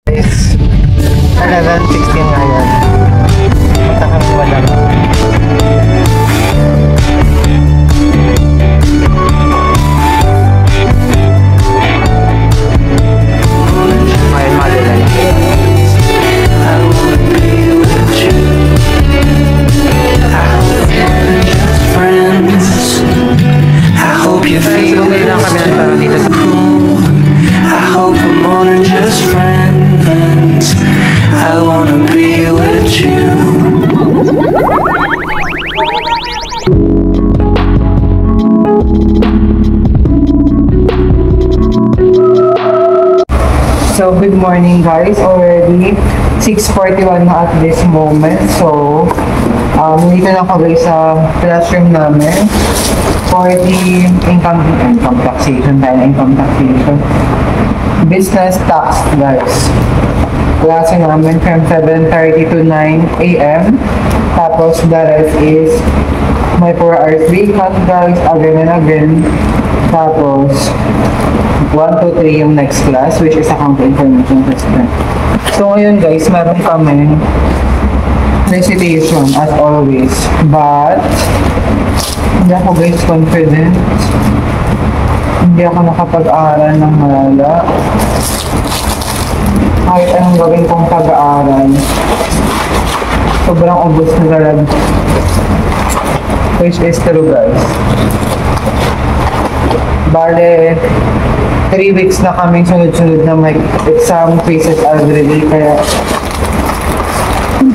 Guys, 11:16 ngayon. Punta kami wala. May Madeline. I hope you feel lang kami ng taro dito sa I hope we're more than just friends. I wanna be with you. So, good morning guys. Already 6:41 na at this moment. So, dito na kami sa classroom namin for the income taxation. Business tax, guys. Klase namin from 7:30 to 9 a.m. Tapos, the rest is may 4 hours vacant, guys, again and again. Tapos, 1 to 3 yung next class, which is account information system. So, ngayon, guys, meron kami recitation, as always. But, hindi ako, guys, confident. Hindi ako nakapag-aaral ng malala. Kahit anong gawin kong pag-aaral, sobrang ubos na talaga. Which is true, guys. Bale, 3 weeks na kami sunod-sunod na may exam quizzes already, kaya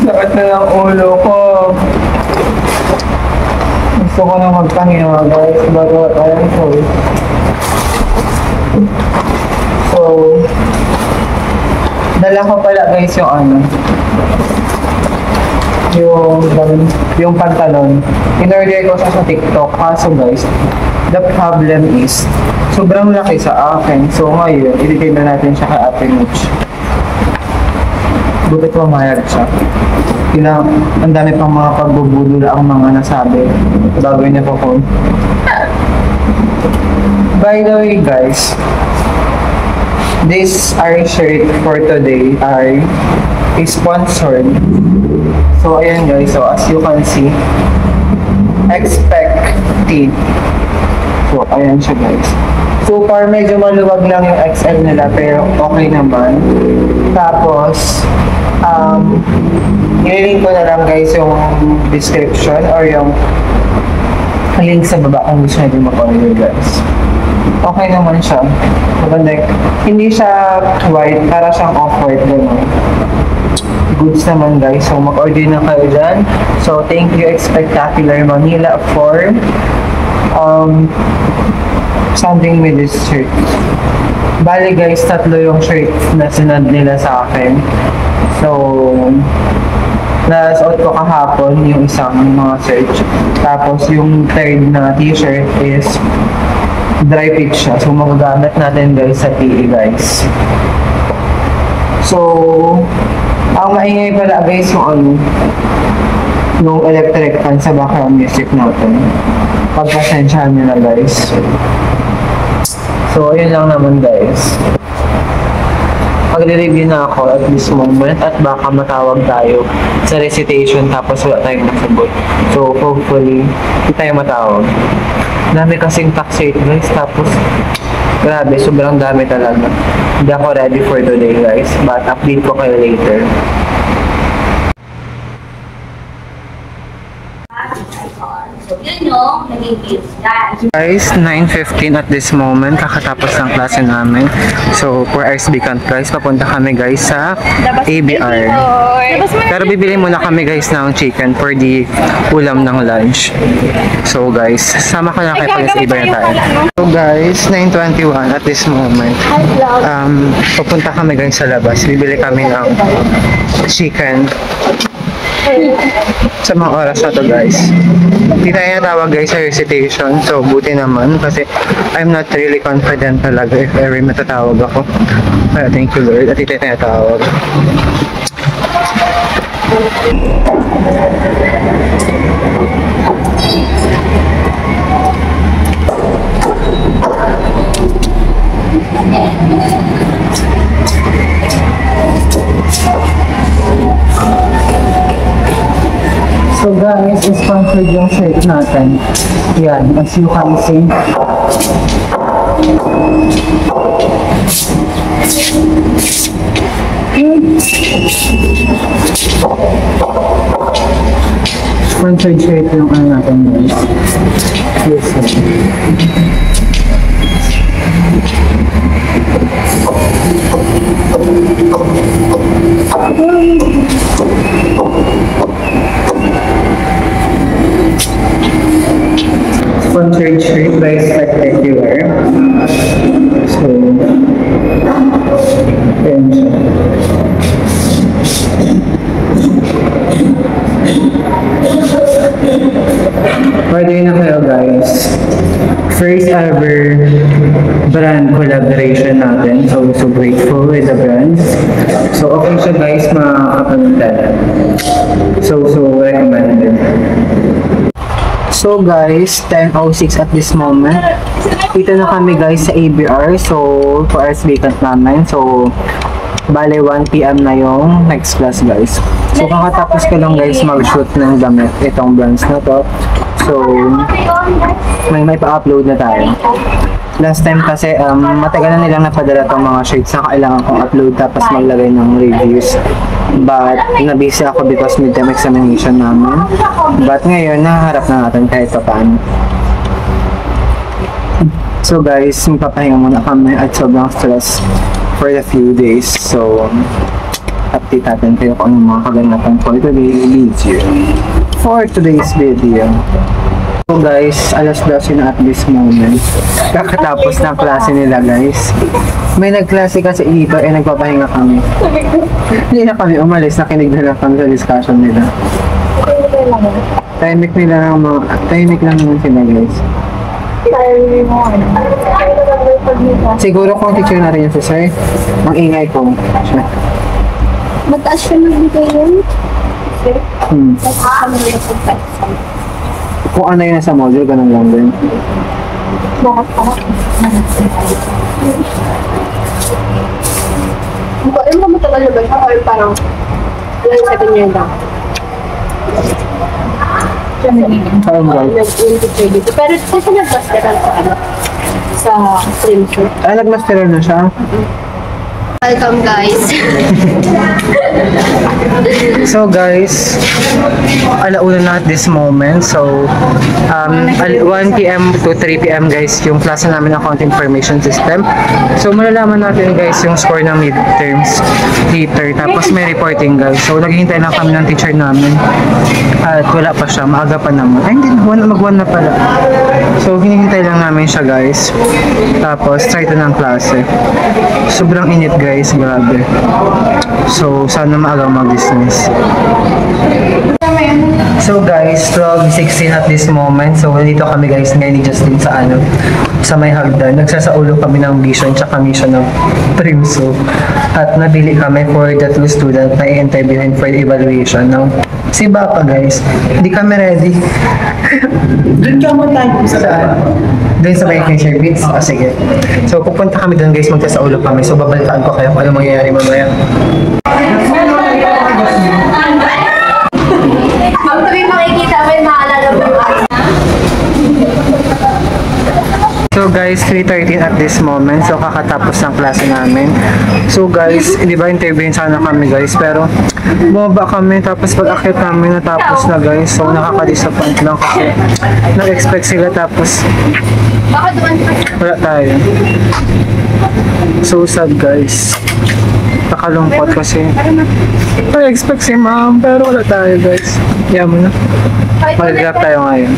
sakit na ng ulo ko. Gusto ko na magpahinga, guys, but what I am told. So, dala ko pala, guys, yung pantalon. In-order ko siya sa TikTok. Kaso, guys, the problem is, sobrang laki sa akin. So, ngayon, i-retain na natin siya kay Ate Mitch. Butit mamayag siya. Ang dami pang mga pagbubudol ang mga nasabi bago niya po phone. By the way, guys, this our shirt for today are sponsored. So, ayan guys. So, as you can see, expect tea. So, ayan siya guys. So far, medyo maluwag lang yung XL nila, pero okay naman. Tapos, nililink ko na lang guys yung description or yung link sa baba kung gusto nyo mag-order guys. Okay naman siya. Maganda. Hindi siya white, para siyang off-white gano'n. Goods naman guys. So, mag-order na kayo dyan. So, thank you Spectacular Manila for something with this shirt. Bali guys, 3 yung shirt na sinad nila sa akin. So, nasuot ko kahapon yung isang mga search. Tapos yung third na t-shirt is dry fit siya. So, magagamit natin guys sa PE guys. So, ang maingay pala guys yung electric fan sa background music natin. Pagpasensyahan nyo na guys. So, ayun lang naman guys. Magre-review na ako at this moment at baka matawag tayo sa recitation tapos wala tayong nasagot. So, hopefully, hindi tayo matawag. Dami kasing tax rate guys, tapos grabe, sobrang dami talaga. Hindi ako ready for today guys, but update ko kayo later. Guys, 9:15 at this moment, kakatapos ng klase namin. So, 4 hours vacant guys, papunta kami guys sa ABR. Pero bibili muna kami guys ng chicken for the ulam ng lunch. So guys, sama ko na kayo pala sa ABR na tayo. So guys, 9:21 at this moment. Papunta kami guys sa labas, bibili kami ng chicken. Sa mga oras na to guys. Hindi tayo natawag guys sa recitation. So buti naman kasi I'm not really confident talaga if ever matatawag ako. Kaya thank you Lord at hindi tayo natawag. sponsored yung shirt natin. Yan, as you can see. Sponsored shirt yung ano natin guys. Yes, sponsored shirt by Spectacular. So, ayan siya. Pwede na kayo guys. First ever brand collaboration natin. So grateful with the brands. So okay siya guys, makakapagdala. So recommended. So guys, 10:06 at this moment. Dito na kami guys sa ABR. So 4 hours vacant namin. So bale 1 PM na yung next class guys. So kakatapos ko lang guys mag-shoot ng damit itong brands na to. So may pa-upload na tayo. Last time kasi matagal na nilang napadala tong mga shirts na kailangan kong upload tapos maglagay ng reviews. But nabisi ako because midterm examination namin. But ngayon naharap na natin kahit pa paano. So guys, magpapahinga muna kami at sobrang stress for a few days. So update natin kayo kung anong mga kaganapan for today's video. For today's video. So guys, alas 12 na at this moment. Kakatapos ng klase nila guys. May nagklase kasi dito eh nagpapahinga kami. Hindi na kami umalis, nakinig na lang kami sa discussion nila. Timing lang naman sila guys. Siguro kung teacher na rin yun si sir, ang ingay ko siya. Mataas siya nagbigay yun. Kung ano yun sa module, ganun lang din. Bakit pa? Alam mo matagal na ba siya? Or parang 7 years lang? Parang ba? Nag-teacher dito. Pero kasi nag-masteral sa ano? Sa swimsuit. Ay, nag-masteral na siya? Welcome guys. So guys, alauna na at this moment. So 1 PM to 3 PM guys yung klase namin ng Accounting Information System. So malalaman natin guys yung score ng midterms later. Tapos may reporting guys. So naghihintay lang kami ng teacher namin. At wala pa siya, maaga pa naman. Ay hindi, mag-1 na pala. So hinihintay lang namin siya guys. Tapos start na ng klase. Sobrang init guys, grabe. So sana maaga mag-business. So guys, 12:16 at this moment. So dito kami guys ngayon ni Justin sa sa may hagdan. Nagsasaulo kami ng vision tsaka mission ng Primso. At nabili kami for the 2 students na i-interviewin for the evaluation ng si Bapa guys. Hindi kami ready. Doon ka mo tayo sa doon sa may service. Sige. So pupunta kami doon guys, magsasaulo kami. So babalitaan ko kayo kung ano mangyayari mamaya. Ang tabi makikita mo yung maalala mo yung So guys, 3:13 at this moment. So kakatapos ng klase namin. So guys, di ba interviewin sana kami guys, pero bumaba kami tapos pag-akit namin natapos na guys. So nakaka-disappoint lang kasi nag-expect sila tapos wala tayo. So sad guys. Nakalungkot kasi nag-expect si ma'am pero wala tayo guys. Kaya mo na. Mag-grab tayo ngayon.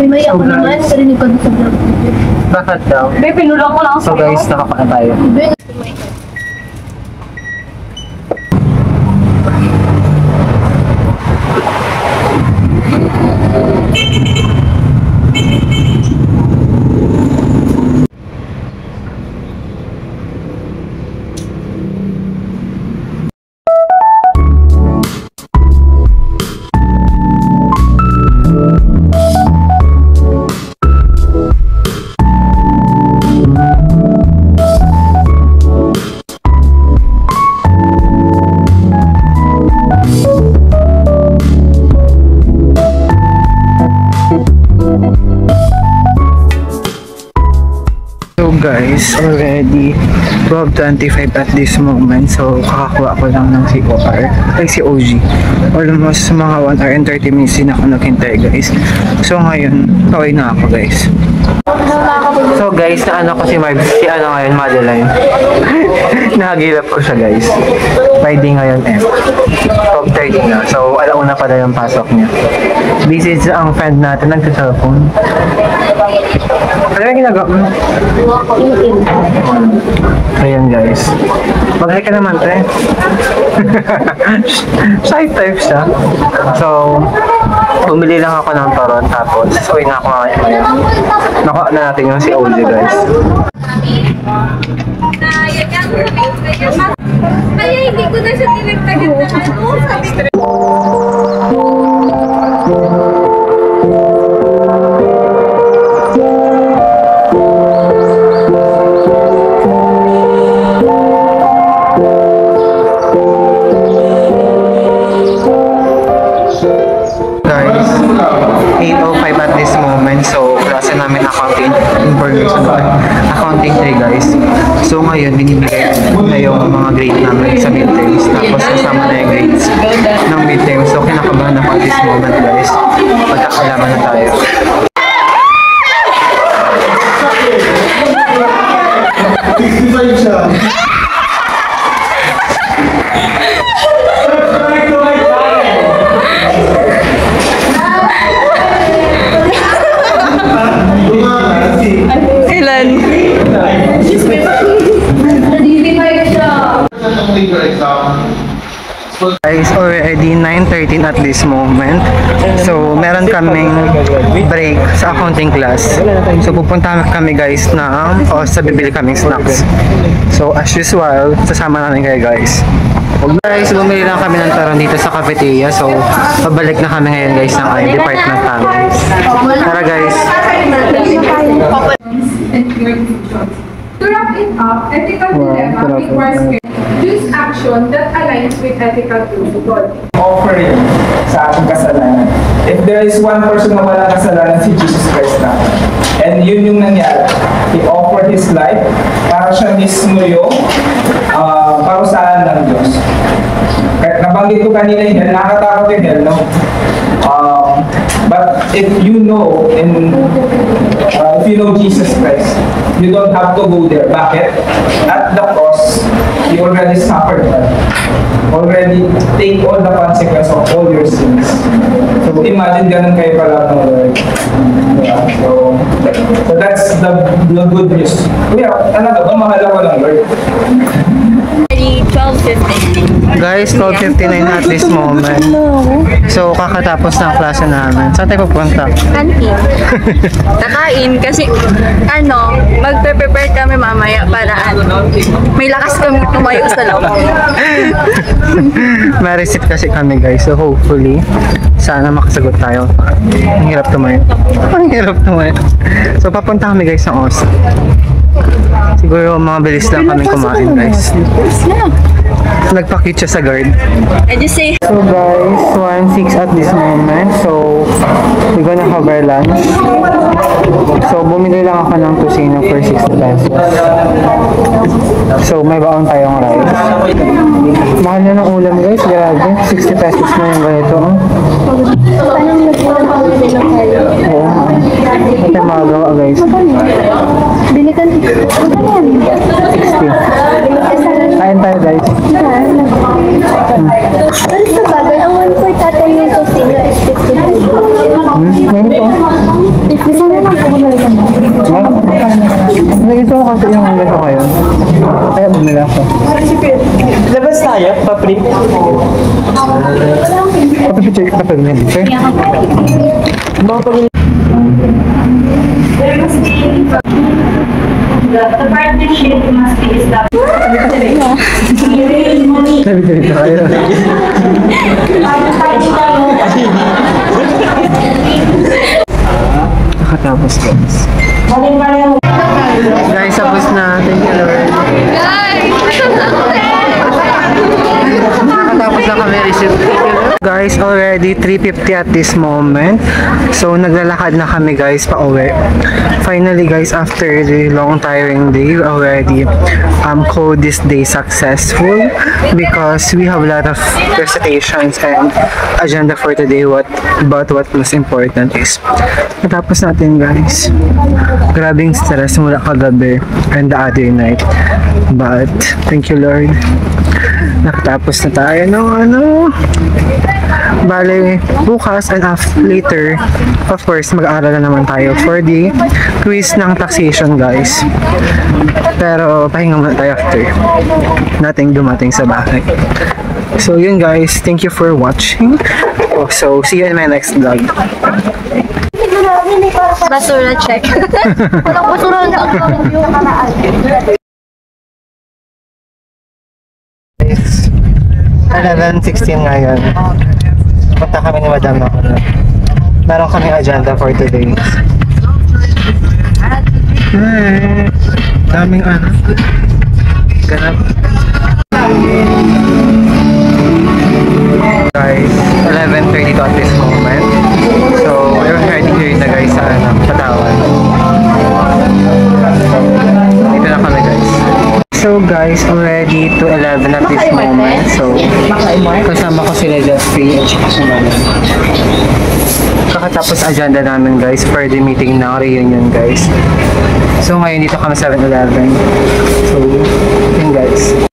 May ako naman, narinig ko doon sa vlog. Bakit daw? May pinulong ko lang So guys, nakapana tayo. guys, already 12:25 at this moment. So, kakakuha ko lang ng COR, ay COG. Almost mga 1 hour and 30 minutes din ako naghintay guys. So, ngayon, kaway na ako guys. So guys, naano ko si ngayon, Madeline. Nahagilap ko siya guys. Friday ngayon 12:30 na. So, alauna pa na yung pasok niya. This is ang friend natin, nagsa-cellphone. Ano yung ginagawa mo? Ayan guys. Mag-hi ka naman, te. Shy type siya. So, bumili lang ako ng toron tapos uwi na ako mamaya. Nakuha na natin yung si OG guys. Ay, hindi ko na siya tinagtagan na ano. Sabi ko. Guys, 8:05 at this moment. So, klase namin accounting information. Accounting 3 guys. So, ngayon, binibigay na yung mga grade namin sa midterms. Tapos, kasama na yung grades ng midterms. So, kinakabahan ako at this moment guys. Pagkakalaman na tayo. Kailan? Guys, already 9:13 at this moment. So, meron kaming break sa accounting class. So, pupunta kami guys sa bibili kaming snacks. So, as usual, sasama namin kayo guys. Guys, bumili lang kami ng taron dito sa cafeteria. So, pabalik na kami ngayon guys ng department namin. Tara guys. To wrap it up, ethical dilemma requires choose action that aligns with ethical principle. Offering sa ating kasalanan. If there is one person na walang kasalanan, si Jesus Christ na. And yun yung nangyari. He offered His life para siya mismo yung parusahan ng Diyos. Nabanggit ko kanina yung hell, nakakatakot yung hell, no? But if you know, if you know Jesus Christ, you don't have to go there. Bakit? At the cross, He already suffered that. Already take all the consequence of all your sins. So imagine ganun kayo pala ng Lord. Yeah, so that's the good news. Kuya, talaga ba mahal ako ng Lord? 12:50. Guys, 12:59 at this moment. So, kakatapos ng klase namin. Saan tayo pupunta? Kantin. Kakain kasi magpe-prepare kami mamaya para may lakas kami tumayo sa loob. May receipt kasi kami guys. So, hopefully, sana makasagot tayo. Ang hirap tumayo. Ang hirap tumayo. So, papunta kami guys ng OSA. Siguro mga bilis lang kami kumain guys. Nagpa-cute siya sa guard. I just say, So guys, 1:06 at this moment. So, we're gonna have our lunch. So, bumili lang ako ng tusino for 60 pesos. So, may baon tayong rice. Mahal na ng ulam guys, grabe. 60 pesos na yung ganito. Oo. Ito yung magawa guys. Bili ka 60. Kain tayo guys. Pero sa bagay, ang 1/4 tatay yung tosino is 50. Ngayon po. Gusto mo lang po kumalikan mo? Nagito ko kasi yung ganito kayo. Kaya bumili ako. Labas tayo, pa-print. Papipicture ka pa rin. Sir? The partnership must be established. Sabi ko dito kayo. Nakatapos guys. Guys, tapos na. Thank you Lord. Nakatapos na kami receipt. Thank you Lord. Guys, already 3:50 at this moment. So, naglalakad na kami guys pa uwi. Finally guys, after the long tiring day, we already called this day successful because we have a lot of recitations and agenda for today. What most important is natapos natin guys. Grabing stress mula kagabi and the other night. But, thank you Lord. Nakatapos na tayo ng bale, bukas and later, of course, mag-aaral na naman tayo for the quiz ng taxation, guys. Pero, pahinga muna tayo after nating dumating sa bahay. So, yun guys. Thank you for watching. So, see you in my next vlog. Basura check. Walang basura na It's 11:16 ngayon. Punta kami ni Madam na meron kaming agenda for today. Hi! Daming ganap. Guys, 11:32 at this moment. So, we're heading here na guys sa Patawan. Dito na kami guys. So guys, already to 11 at this moment. So, kasama ko sila Jeffrey at saka si Mama. Kakatapos agenda namin guys for the meeting ng reunion guys. So ngayon dito kami 7-Eleven. So, yun guys.